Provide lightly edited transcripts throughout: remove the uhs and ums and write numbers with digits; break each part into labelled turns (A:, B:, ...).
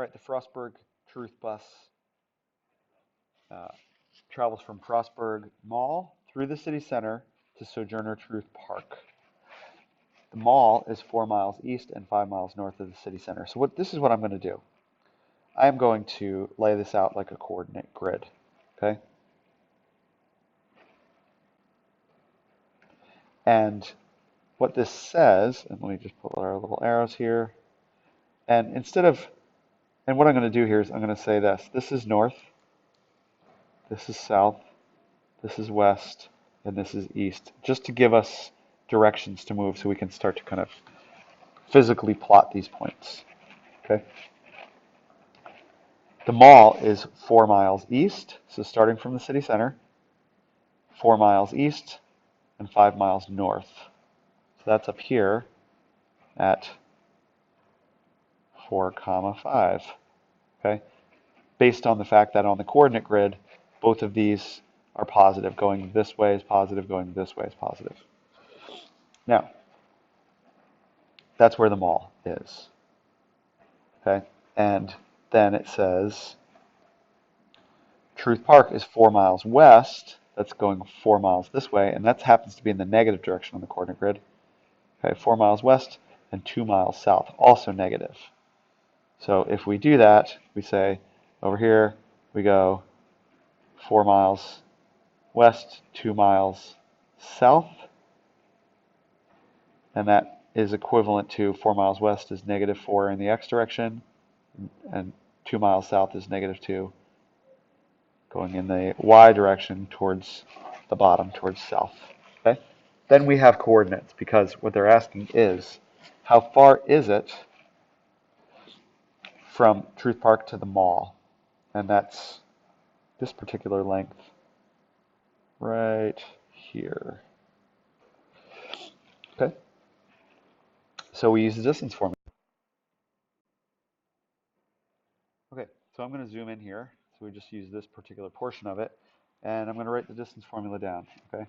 A: All right, the Frostburg Truth Bus uh, travels from Frostburg Mall through the city center to Sojourner Truth Park. The mall is 4 miles east and 5 miles north of the city center. So this is what I'm going to do. I'm going to lay this out like a coordinate grid. Okay? And what this says, and let me just put our little arrows here. And and what I'm going to do here is I'm going to say this. This is north, this is south, this is west, and this is east, just to give us directions to move so we can start to kind of physically plot these points. Okay. The mall is 4 miles east, so starting from the city center, 4 miles east and 5 miles north. So that's up here at 4, 5. Okay. Based on the fact that on the coordinate grid, both of these are positive. Going this way is positive, going this way is positive. Now, that's where the mall is. Okay, and then it says Truth Park is 4 miles west. That's going 4 miles this way, and that happens to be in the negative direction on the coordinate grid. Okay, 4 miles west and 2 miles south, also negative. So if we do that, we say over here we go 4 miles west, 2 miles south, and that is equivalent to 4 miles west is -4 in the x direction, and 2 miles south is -2 going in the y direction towards the bottom, towards south. Okay? Then we have coordinates, because what they're asking is, how far is it from Truth Park to the mall? And that's this particular length right here. Okay? So we use the distance formula. Okay, so I'm going to zoom in here. So we just use this particular portion of it. And I'm going to write the distance formula down. Okay?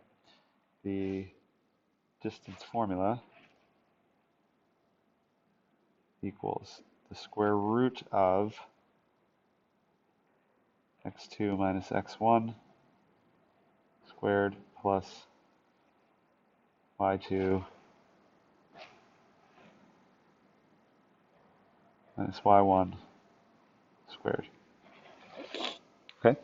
A: The distance formula equals the square root of x2 minus x1 squared plus y2 minus y1 squared. Okay.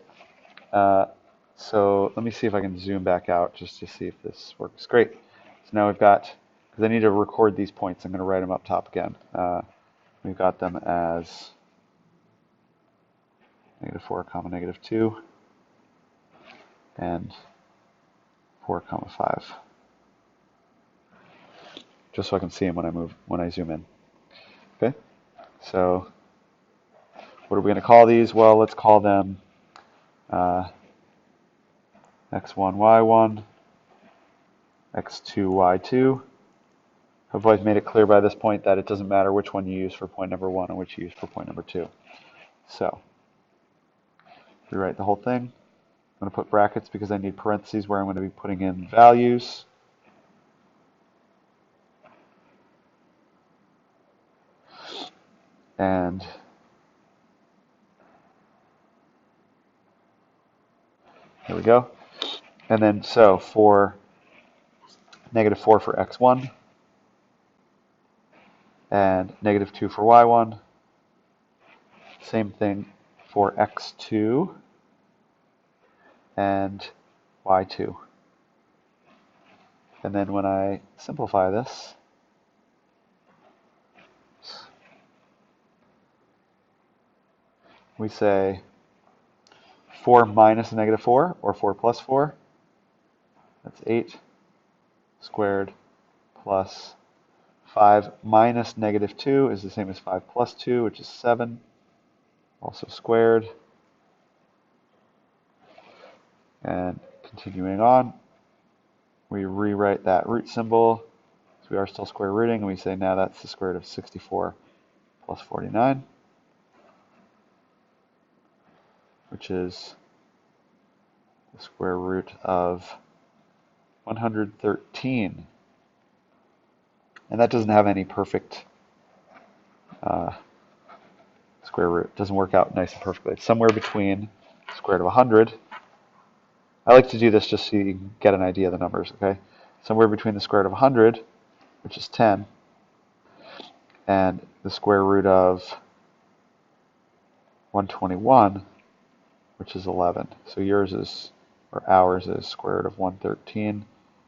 A: So let me see if I can zoom back out just to see if this works. Great. So now we've got, because I need to record these points, I'm going to write them up top again. We've got them as -4, -2, and 4, 5. Just so I can see them when I zoom in. Okay. So what are we going to call these? Well, let's call them x1, y1, x2, y2. Hopefully I've made it clear by this point that it doesn't matter which one you use for point number 1 and which you use for point number 2. So, rewrite the whole thing. I'm going to put brackets because I need parentheses where I'm going to be putting in values. And here we go. And then, so for -4 for x1, and -2 for y1. Same thing for x2 and y2. And then when I simplify this, we say 4 minus -4, or 4 plus 4. That's 8 squared plus 5 minus -2 is the same as 5 plus 2, which is 7, also squared. And continuing on, we rewrite that root symbol. So we are still square rooting, and we say now that's the square root of 64 plus 49, which is the square root of 113. And that doesn't have any perfect square square root. It doesn't work out nice and perfectly. It's somewhere between square root of 100. I like to do this just so you can get an idea of the numbers, okay? Somewhere between the square root of 100, which is 10, and the square root of 121, which is 11. So yours is, or ours is square root of 113.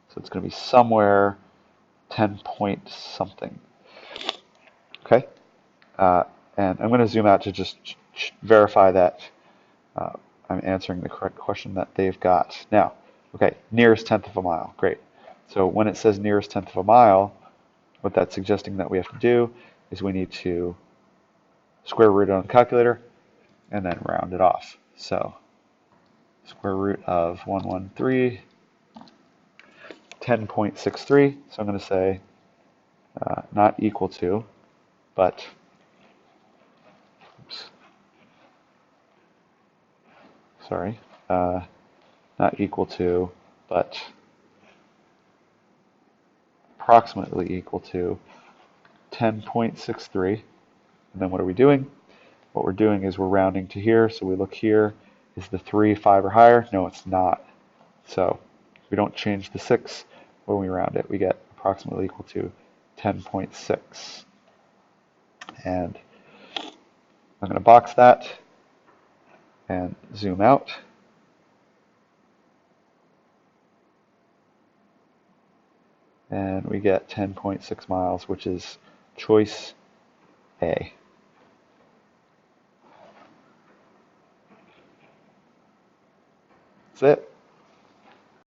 A: So it's going to be somewhere 10 point something. Okay? And I'm going to zoom out to just verify that I'm answering the correct question that they've got. Now, okay, nearest tenth of a mile. Great. So when it says nearest tenth of a mile, what that's suggesting that we have to do is we need to square root it on the calculator and then round it off. So square root of 113, 10.63. So I'm going to say not equal to, but, oops, sorry, not equal to, but approximately equal to 10.63. And then what are we doing? What we're doing is we're rounding to here. So we look here. Is the 3 5 or higher? No, it's not. So we don't change the 6 when we round it. We get approximately equal to 10.6. And I'm going to box that and zoom out. And we get 10.6 miles, which is choice A. That's it.